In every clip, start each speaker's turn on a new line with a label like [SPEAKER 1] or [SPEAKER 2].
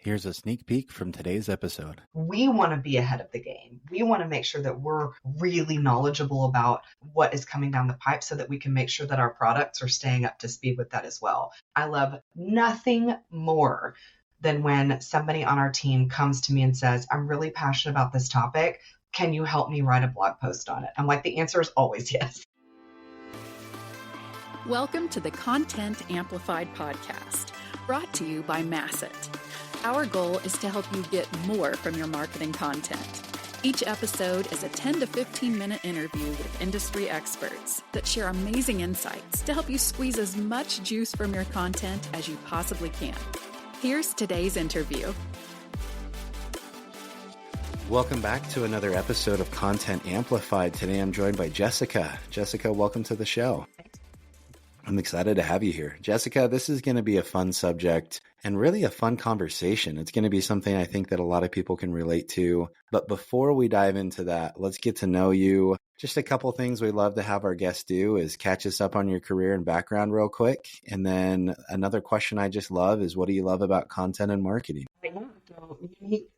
[SPEAKER 1] Here's a sneak peek from today's episode.
[SPEAKER 2] We want to be ahead of the game. We want to make sure that we're really knowledgeable about what is coming down the pipe so that we can make sure that our products are staying up to speed with that as well. I love nothing more than when somebody on our team comes to me and says, I'm really passionate about this topic. Can you help me write a blog post on it? I'm like, the answer is always yes.
[SPEAKER 3] Welcome to the Content Amplified podcast, brought to you by Masset. Our goal is to help you get more from your marketing content. Each episode is a 10 to 15 minute interview with industry experts that share amazing insights to help you squeeze as much juice from your content as you possibly can. Here's today's interview.
[SPEAKER 1] Welcome back to another episode of Content Amplified. Today I'm joined by Jessica. Jessica, welcome to the show. I'm excited to have you here. Jessica, this is going to be a fun subject and really a fun conversation. It's going to be something I think that a lot of people can relate to. But before we dive into that, let's get to know you. Just a couple things we love to have our guests do is catch us up on your career and background real quick. And then another question I just love is, what do you love about content and marketing?
[SPEAKER 2] Unique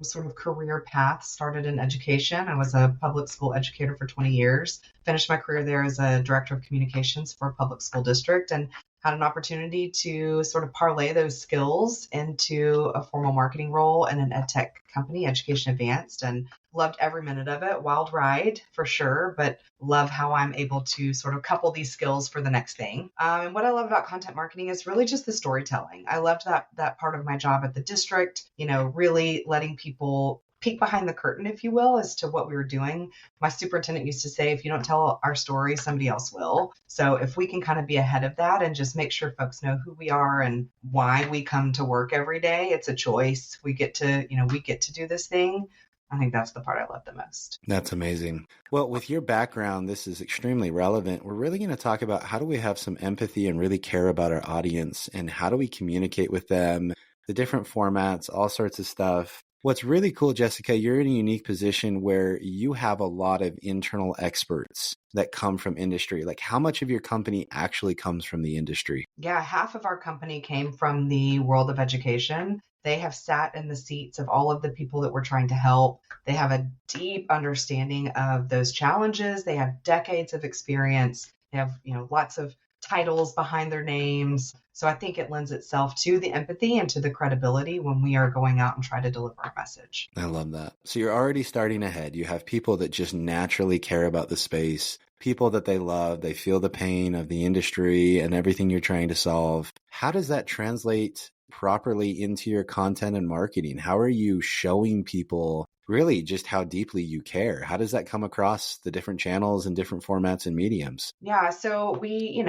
[SPEAKER 2] sort of career path started in education. I was a public school educator for 20 years, finished my career there as a director of communications for a public school district, and had an opportunity to sort of parlay those skills into a formal marketing role in an ed tech company, Education Advanced, and loved every minute of it. Wild ride for sure, but love how I'm able to sort of couple these skills for the next thing. And what I love about content marketing is really just the storytelling. I loved that part of my job at the district, really letting people peek behind the curtain, if you will, as to what we were doing. My superintendent used to say, if you don't tell our story, somebody else will. So if we can kind of be ahead of that and just make sure folks know who we are and why we come to work every day, it's a choice. We get to do this thing. I think that's the part I love the most.
[SPEAKER 1] That's amazing. Well, with your background, this is extremely relevant. We're really going to talk about how do we have some empathy and really care about our audience, and how do we communicate with them, the different formats, all sorts of stuff. What's really cool, Jessica, you're in a unique position where you have a lot of internal experts that come from industry. Like, how much of your company actually comes from the industry?
[SPEAKER 2] Yeah, half of our company came from the world of education. They have sat in the seats of all of the people that we're trying to help. They have a deep understanding of those challenges. They have decades of experience. They have, lots of titles behind their names. So I think it lends itself to the empathy and to the credibility when we are going out and try to deliver a message.
[SPEAKER 1] I love that. So you're already starting ahead. You have people that just naturally care about the space, people that they love, they feel the pain of the industry and everything you're trying to solve. How does that translate properly into your content and marketing? How are you showing people really just how deeply you care? How does that come across the different channels and different formats and mediums?
[SPEAKER 2] Yeah, so we,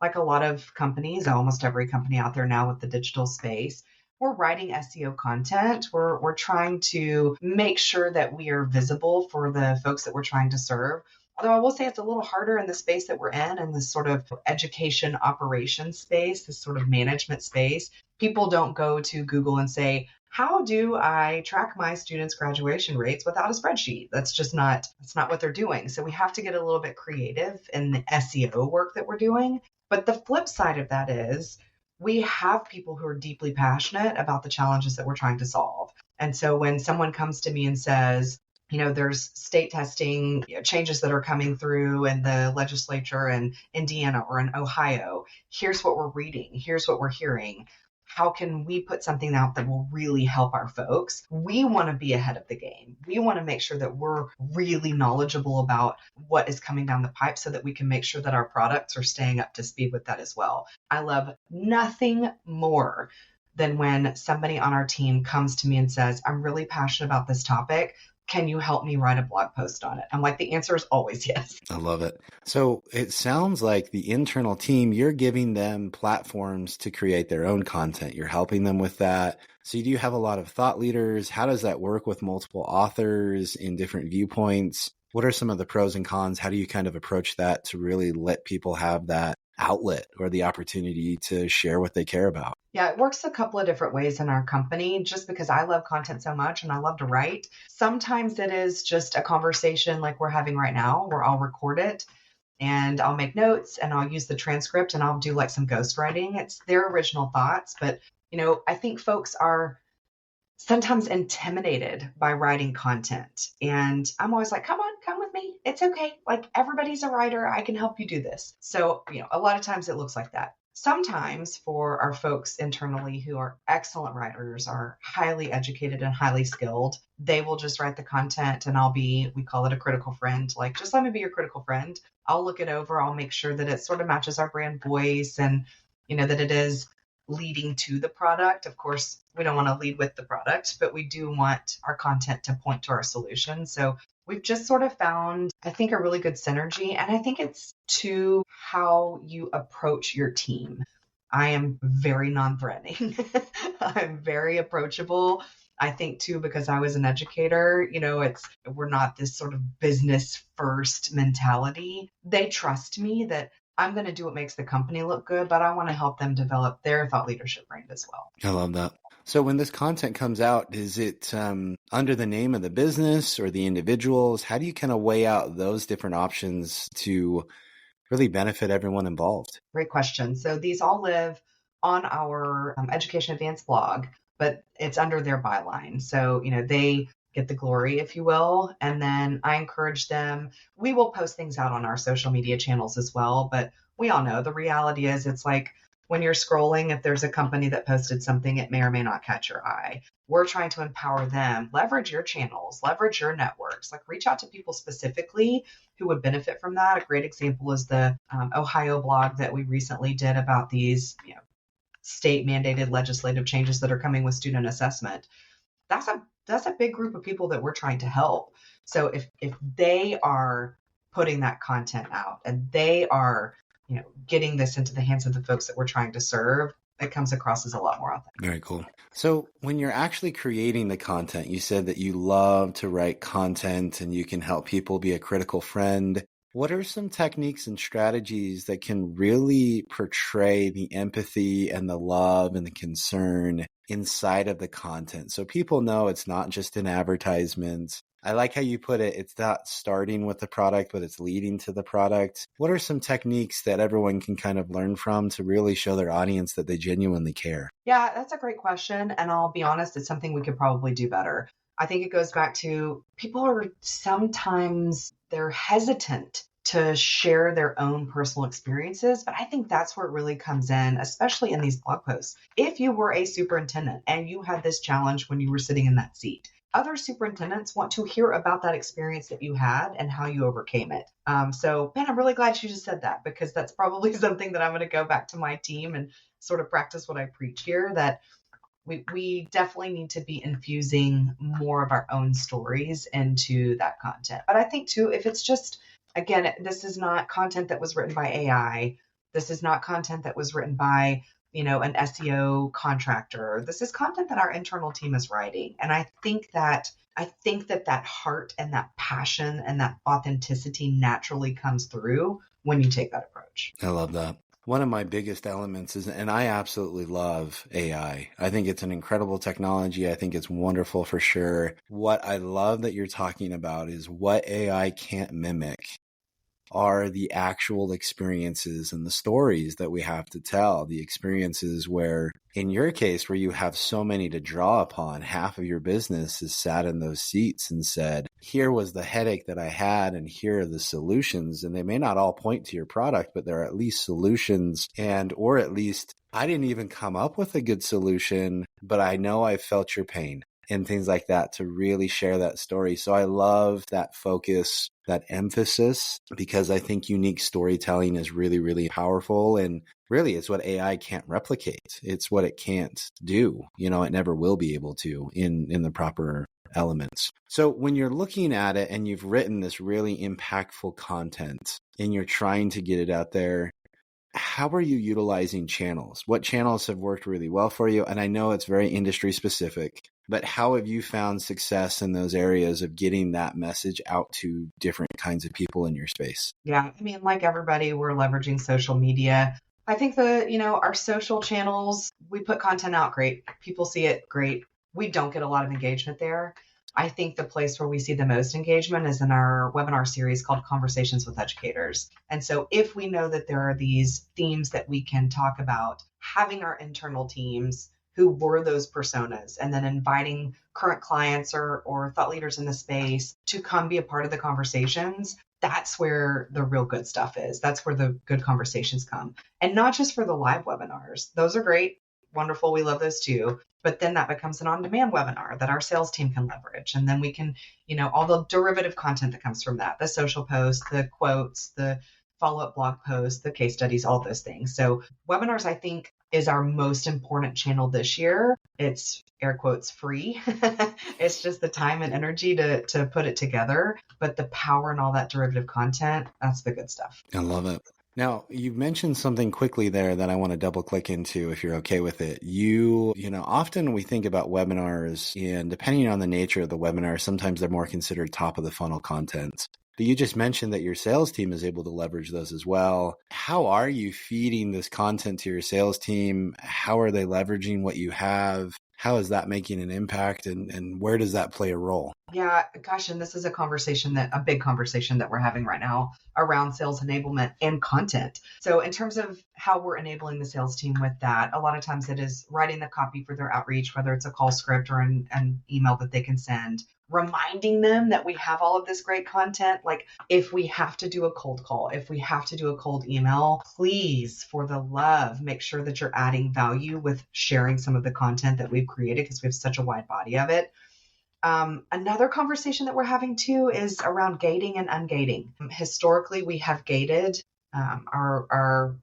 [SPEAKER 2] like a lot of companies, almost every company out there now with the digital space, we're writing SEO content. We're trying to make sure that we are visible for the folks that we're trying to serve. Although I will say it's a little harder in the space that we're in this sort of education operations space, this sort of management space. People don't go to Google and say, how do I track my students' graduation rates without a spreadsheet? That's not what they're doing. So we have to get a little bit creative in the SEO work that we're doing. But the flip side of that is we have people who are deeply passionate about the challenges that we're trying to solve. And so when someone comes to me and says, there's state testing changes that are coming through in the legislature in Indiana or in Ohio, here's what we're reading, here's what we're hearing. How can we put something out that will really help our folks? We want to be ahead of the game. We want to make sure that we're really knowledgeable about what is coming down the pipe so that we can make sure that our products are staying up to speed with that as well. I love nothing more than when somebody on our team comes to me and says, I'm really passionate about this topic. Can you help me write a blog post on it? I'm like, the answer is always yes.
[SPEAKER 1] I love it. So it sounds like the internal team, you're giving them platforms to create their own content. You're helping them with that. So do you have a lot of thought leaders? How does that work with multiple authors in different viewpoints? What are some of the pros and cons? How do you kind of approach that to really let people have that outlet or the opportunity to share what they care about?
[SPEAKER 2] Yeah, it works a couple of different ways in our company just because I love content so much and I love to write. Sometimes it is just a conversation like we're having right now where I'll record it and I'll make notes and I'll use the transcript and I'll do like some ghostwriting. It's their original thoughts, but I think folks are sometimes intimidated by writing content. And I'm always like, come on, come with me. It's okay. Like everybody's a writer. I can help you do this. So, a lot of times it looks like that. Sometimes for our folks internally who are excellent writers, are highly educated and highly skilled, they will just write the content and we call it a critical friend. Like, just let me be your critical friend. I'll look it over. I'll make sure that it sort of matches our brand voice and, that it is leading to the product. Of course, we don't want to lead with the product, but we do want our content to point to our solution. So we've just sort of found, I think, a really good synergy. And I think it's to how you approach your team. I am very non-threatening. I'm very approachable. I think too, because I was an educator, we're not this sort of business first mentality. They trust me that I'm going to do what makes the company look good, but I want to help them develop their thought leadership brand as well.
[SPEAKER 1] I love that. So when this content comes out, is it under the name of the business or the individuals? How do you kind of weigh out those different options to really benefit everyone involved?
[SPEAKER 2] Great question. So these all live on our Education Advanced blog, but it's under their byline. So, they get the glory, if you will. And then I encourage them. We will post things out on our social media channels as well. But we all know the reality is it's like when you're scrolling, if there's a company that posted something, it may or may not catch your eye. We're trying to empower them, leverage your channels, leverage your networks, like reach out to people specifically who would benefit from that. A great example is the Ohio blog that we recently did about these, state mandated legislative changes that are coming with student assessment. That's a big group of people that we're trying to help. So if they are putting that content out and they are, getting this into the hands of the folks that we're trying to serve, it comes across as a lot more authentic.
[SPEAKER 1] Very cool. So when you're actually creating the content, you said that you love to write content and you can help people be a critical friend. What are some techniques and strategies that can really portray the empathy and the love and the concern inside of the content so people know it's not just an advertisement? I like how you put it. It's not starting with the product, but it's leading to the product. What are some techniques that everyone can kind of learn from to really show their audience that they genuinely care?
[SPEAKER 2] Yeah, that's a great question. And I'll be honest, it's something we could probably do better. I think it goes back to people are sometimes they're hesitant to share their own personal experiences. But I think that's where it really comes in, especially in these blog posts. If you were a superintendent and you had this challenge when you were sitting in that seat, other superintendents want to hear about that experience that you had and how you overcame it. So, man, I'm really glad you just said that because that's probably something that I'm going to go back to my team and sort of practice what I preach here, that we definitely need to be infusing more of our own stories into that content. But I think too, if it's just, again, this is not content that was written by AI. This is not content that was written by, an SEO contractor. This is content that our internal team is writing. And I think that heart and that passion and that authenticity naturally comes through when you take that approach.
[SPEAKER 1] I love that. One of my biggest elements is, and I absolutely love AI. I think it's an incredible technology. I think it's wonderful for sure. What I love that you're talking about is what AI can't mimic are the actual experiences and the stories that we have to tell, the experiences where, in your case, where you have so many to draw upon, half of your business is sat in those seats and said, here was the headache that I had and here are the solutions. And they may not all point to your product, but there are at least solutions or at least I didn't even come up with a good solution, but I know I felt your pain. And things like that to really share that story. So I love that focus, that emphasis, because I think unique storytelling is really, really powerful. And really, it's what AI can't replicate. It's what it can't do. It never will be able to in the proper elements. So when you're looking at it and you've written this really impactful content and you're trying to get it out there, how are you utilizing channels? What channels have worked really well for you? And I know it's very industry specific, but how have you found success in those areas of getting that message out to different kinds of people in your space?
[SPEAKER 2] Yeah, I mean, like everybody, we're leveraging social media. I think our social channels, we put content out, great. People see it, great. We don't get a lot of engagement there. I think the place where we see the most engagement is in our webinar series called Conversations with Educators. And so if we know that there are these themes that we can talk about, having our internal teams who were those personas, and then inviting current clients or thought leaders in the space to come be a part of the conversations. That's where the real good stuff is. That's where the good conversations come. And not just for the live webinars. Those are great, wonderful. We love those too. But then that becomes an on-demand webinar that our sales team can leverage. And then we can, all the derivative content that comes from that, the social posts, the quotes, the follow-up blog posts, the case studies, all those things. So webinars, I think, is our most important channel this year. It's air quotes free. It's just the time and energy to put it together. But the power and all that derivative content, that's the good stuff.
[SPEAKER 1] I love it. Now, you mentioned something quickly there that I want to double click into if you're okay with it. Often we think about webinars, and depending on the nature of the webinar, sometimes they're more considered top of the funnel content. But you just mentioned that your sales team is able to leverage those as well. How are you feeding this content to your sales team? How are they leveraging what you have? How is that making an impact, and where does that play a role?
[SPEAKER 2] Yeah, gosh, and this is a big conversation that we're having right now around sales enablement and content. So in terms of how we're enabling the sales team with that, a lot of times it is writing the copy for their outreach, whether it's a call script or an email that they can send, reminding them that we have all of this great content. Like if we have to do a cold call, if we have to do a cold email, please, for the love, make sure that you're adding value with sharing some of the content that we've created because we have such a wide body of it. Another conversation that we're having too is around gating and ungating. Historically, we have gated our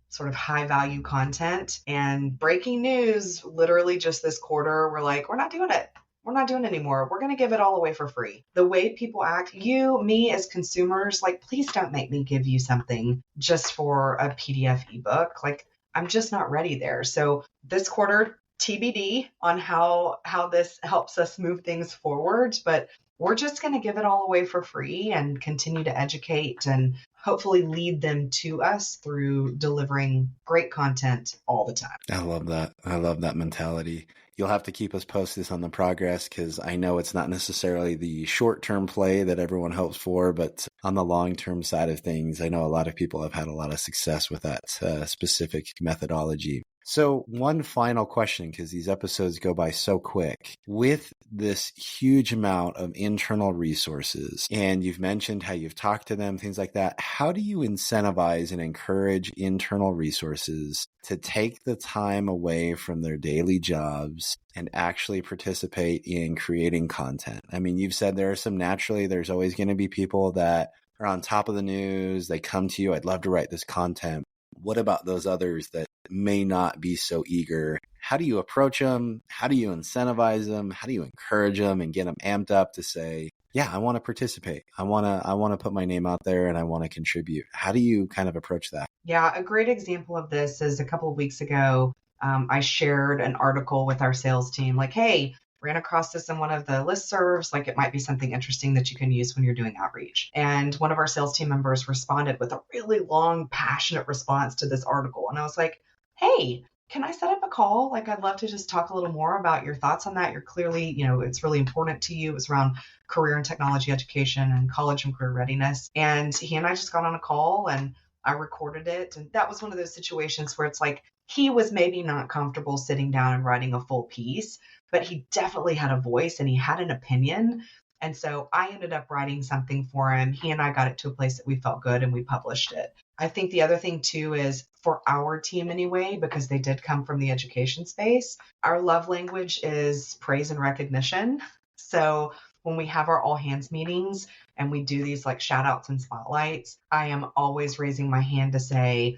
[SPEAKER 2] sort of high value content, and breaking news, literally just this quarter, we're like, we're not doing it. We're not doing it anymore. We're going to give it all away for free. The way people act, me as consumers, like, please don't make me give you something just for a PDF ebook. Like, I'm just not ready there. So this quarter, TBD on how this helps us move things forward, but we're just going to give it all away for free and continue to educate and hopefully lead them to us through delivering great content all the time.
[SPEAKER 1] I love that. I love that mentality. You'll have to keep us posted on the progress because I know it's not necessarily the short-term play that everyone hopes for, but on the long-term side of things, I know a lot of people have had a lot of success with that specific methodology. So one final question, because these episodes go by so quick. With this huge amount of internal resources, and you've mentioned how you've talked to them, things like that, how do you incentivize and encourage internal resources to take the time away from their daily jobs and actually participate in creating content? I mean, you've said there's always going to be people that are on top of the news. They come to you, I'd love to write this content. What about those others that may not be so eager? How do you approach them? How do you incentivize them? How do you encourage them and get them amped up to say, yeah, I want to participate. I want to put my name out there and I want to contribute. How do you kind of approach that?
[SPEAKER 2] Yeah, a great example of this is a couple of weeks ago, I shared an article with our sales team, like, hey, ran across this in one of the listservs, like it might be something interesting that you can use when you're doing outreach. And one of our sales team members responded with a really long, passionate response to this article. And I was like, hey, can I set up a call? Like, I'd love to just talk a little more about your thoughts on that. You're clearly, it's really important to you. It was around career and technology education and college and career readiness. And he and I just got on a call and I recorded it. And that was one of those situations where it's like, he was maybe not comfortable sitting down and writing a full piece, but he definitely had a voice and he had an opinion. And so I ended up writing something for him. He and I got it to a place that we felt good and we published it. I think the other thing too is for our team anyway, because they did come from the education space, our love language is praise and recognition. So when we have our all hands meetings and we do these like shout outs and spotlights, I am always raising my hand to say,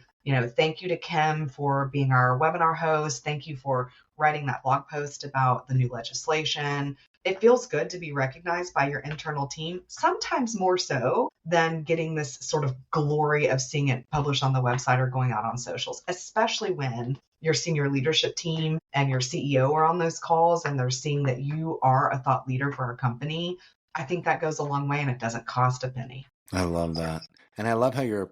[SPEAKER 2] thank you to Kim for being our webinar host. Thank you for writing that blog post about the new legislation. It feels good to be recognized by your internal team, sometimes more so than getting this sort of glory of seeing it published on the website or going out on socials, especially when your senior leadership team and your CEO are on those calls and they're seeing that you are a thought leader for our company. I think that goes a long way and it doesn't cost a penny.
[SPEAKER 1] I love that. And I love how you're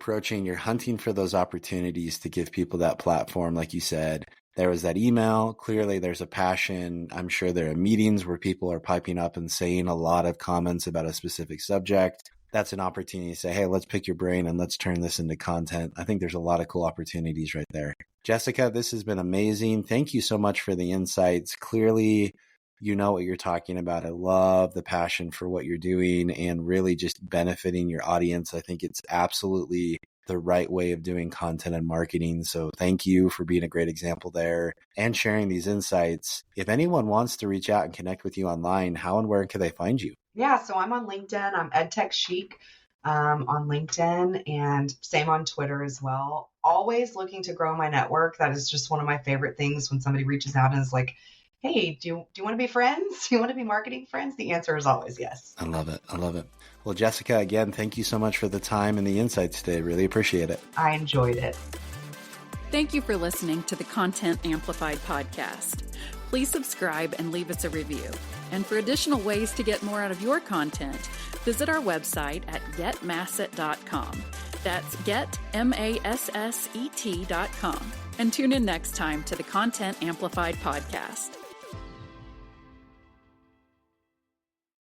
[SPEAKER 1] hunting for those opportunities to give people that platform. Like you said, there was that email. Clearly, there's a passion. I'm sure there are meetings where people are piping up and saying a lot of comments about a specific subject. That's an opportunity to say, hey, let's pick your brain and let's turn this into content. I think there's a lot of cool opportunities right there. Jessica, this has been amazing. Thank you so much for the insights. Clearly, you know what you're talking about. I love the passion for what you're doing and really just benefiting your audience. I think it's absolutely the right way of doing content and marketing. So thank you for being a great example there and sharing these insights. If anyone wants to reach out and connect with you online, how and where can they find you?
[SPEAKER 2] Yeah, so I'm on LinkedIn. I'm EdTech Chic on LinkedIn, and same on Twitter as well. Always looking to grow my network. That is just one of my favorite things when somebody reaches out and is like, hey, do you want to be friends? Do you want to be marketing friends? The answer is always yes.
[SPEAKER 1] I love it. I love it. Well, Jessica, again, thank you so much for the time and the insights today. Really appreciate it.
[SPEAKER 2] I enjoyed it.
[SPEAKER 3] Thank you for listening to the Content Amplified podcast. Please subscribe and leave us a review. And for additional ways to get more out of your content, visit our website at getmasset.com. That's getmasset.com. And tune in next time to the Content Amplified podcast.